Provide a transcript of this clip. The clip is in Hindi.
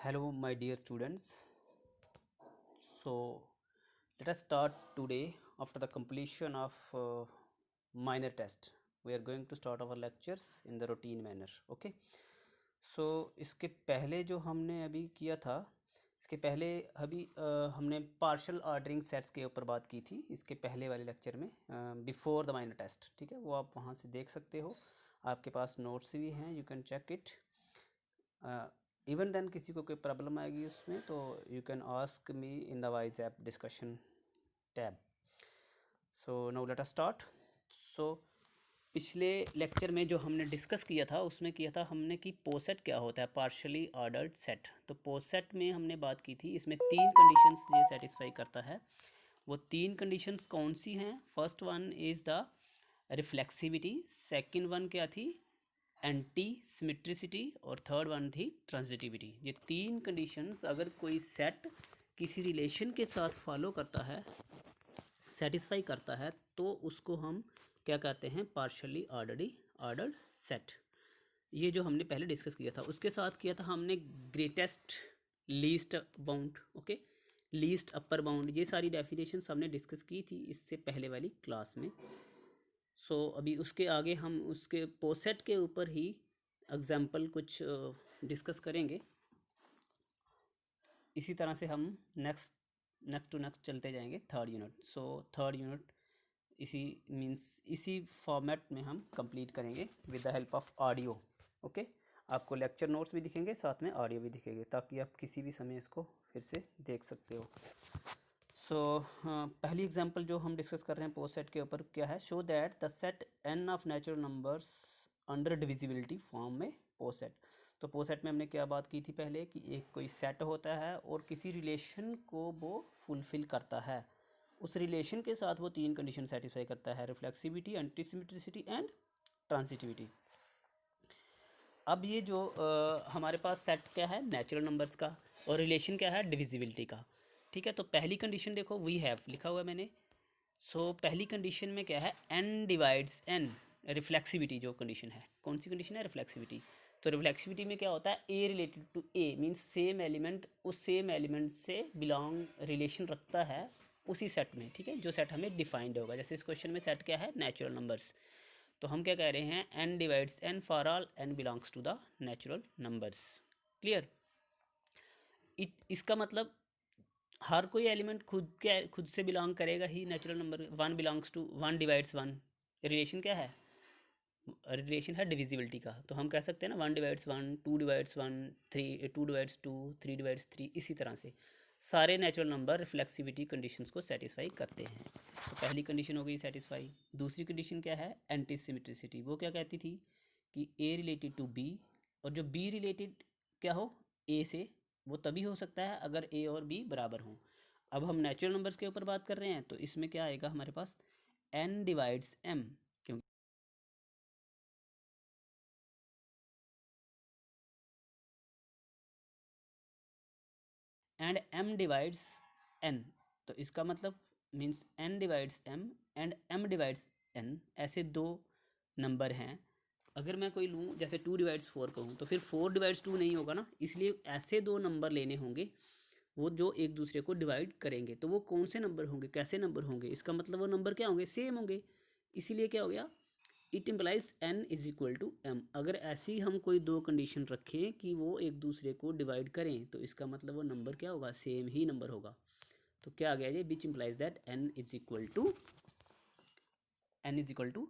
Hello, my dear students. So, let us start today after the completion of minor test. We are going to start our lectures in the routine manner. Okay. So, इसके पहले जो हमने अभी किया था, इसके पहले हमने पार्शल ऑर्डरिंग सेट्स के ऊपर बात की थी इसके पहले वाले लेक्चर में बिफोर द माइनर टेस्ट. ठीक है, वो आप वहाँ से देख सकते हो. आपके पास नोट्स भी हैं, you can check it. Even then किसी को कोई प्रॉब्लम आएगी उसमें तो you can ask me in the wise app discussion tab. So now let us start. So पिछले लेक्चर में जो हमने डिस्कस किया था उसमें किया था हमने कि पोसेट क्या होता है, पार्शली ऑर्डर्ड सेट. तो पोसेट में हमने बात की थी, इसमें 3 कंडीशंस ये सेटिस्फाई करता है. वो 3 कंडीशंस कौन सी हैं? First one is the reflexivity, second one क्या थी, एंटी सिमेट्रिसिटी, और थर्ड वन थी ट्रांजिटिविटी. ये 3 कंडीशंस अगर कोई सेट किसी रिलेशन के साथ फॉलो करता है, सेटिस्फाई करता है, तो उसको हम क्या कहते हैं? Partially ordered set. ये जो हमने पहले डिस्कस किया था, उसके साथ किया था हमने greatest, least bound, okay, least upper bound. ये सारी डेफिनेशंस हमने डिस्कस की थी इससे पहले वाली क्लास में. अभी उसके आगे हम उसके पोसेट के ऊपर ही एग्जाम्पल कुछ डिस्कस करेंगे. इसी तरह से हम नेक्स्ट टू नेक्स्ट चलते जाएंगे थर्ड यूनिट. थर्ड यूनिट इसी फॉर्मेट में हम कंप्लीट करेंगे with the help of audio. Okay, आपको लेक्चर नोट्स भी दिखेंगे, साथ में ऑडियो भी दिखेंगे, ताकि आप किसी भी समय इसको फिर से देख सकते हो. पहली एग्जांपल जो हम डिस्कस कर रहे हैं पोसेट के ऊपर क्या है? Show that the set n of natural numbers under divisibility form में पोसेट. तो पोसेट में हमने क्या बात की थी पहले कि एक कोई सेट होता है और किसी रिलेशन को वो फुलफिल करता है. उस रिलेशन के साथ वो 3 कंडीशन सेटिस्फाई करता है: रिफ्लेक्सिविटी, एंटीसिमेट्रिसिटी एंड ट्रांजिटिविटी. अब ये जो हमारे पास सेट क्या है? नेचुरल नंबर्स का, और रिलेशन क्या है? डिविजिबिलिटी का. ठीक है, तो पहली कंडीशन देखो, वी हैव लिखा हुआ है मैंने. पहली कंडीशन में क्या है? n divides n. रिफ्लेक्सिविटी जो कंडीशन है, कौन सी कंडीशन है? रिफ्लेक्सिविटी. तो रिफ्लेक्सिविटी में क्या होता है? a related to a means same element उस सेम एलिमेंट से बिलोंग रिलेशन रखता है उसी सेट में. ठीक है, जो सेट हमें डिफाइंड होगा. जैसे इस क्वेश्चन में सेट क्या है? Natural numbers. तो हम क्या कह रहे हैं? n divides n for all n belongs to the natural numbers. Clear? इसका मतलब हर कोई एलिमेंट खुद से बिलोंग करेगा ही natural number. 1 belongs to 1 divides 1. Relation क्या है? रिलेशन है डिविजिबिलिटी का. तो हम कह सकते हैं ना 1 डिवाइड्स 1, 2 डिवाइड्स 1, 3, 2 डिवाइड्स 2, 3 डिवाइड्स 3. इसी तरह से सारे नेचुरल नंबर रिफ्लेक्सिविटी कंडीशंस को सेटिस्फाई करते हैं. तो पहली कंडीशन हो गई सेटिस्फाई. दूसरी कंडीशन क्या है? Anti symmetricity. वो क्या कहती थी कि ए रिलेटेड टू बी, और जो बी रिलेटेड क्या हो? ए से, वो तभी हो सकता है अगर ए और बी बराबर हों. अब हम नेचुरल नंबर्स के ऊपर बात कर रहे हैं, तो इसमें क्या आएगा हमारे पास? n डिवाइड्स m, क्योंकि एंड m डिवाइड्स n. तो इसका मतलब means n divides m and m divides n. ऐसे दो नंबर हैं. अगर मैं कोई लूँ जैसे 2 डिवाइड्स 4 कहूँ, तो फिर 4 डिवाइड्स 2 नहीं होगा ना. इसलिए ऐसे दो नंबर लेने होंगे वो जो एक दूसरे को डिवाइड करेंगे. तो वो कौन से नंबर होंगे, कैसे नंबर होंगे? इसका मतलब वो नंबर क्या होंगे? सेम होंगे. इसीलिए क्या हो गया? It implies n is equal to m. अगर ऐसी हम कोई दो कंडीशन रखें कि वो एक दूसरे को डिवाइड करें, तो इसका मतलब वो नंबर क्या होगा? सेम ही नंबर होगा. तो क्या आ गया ये? Which implies that n is equal to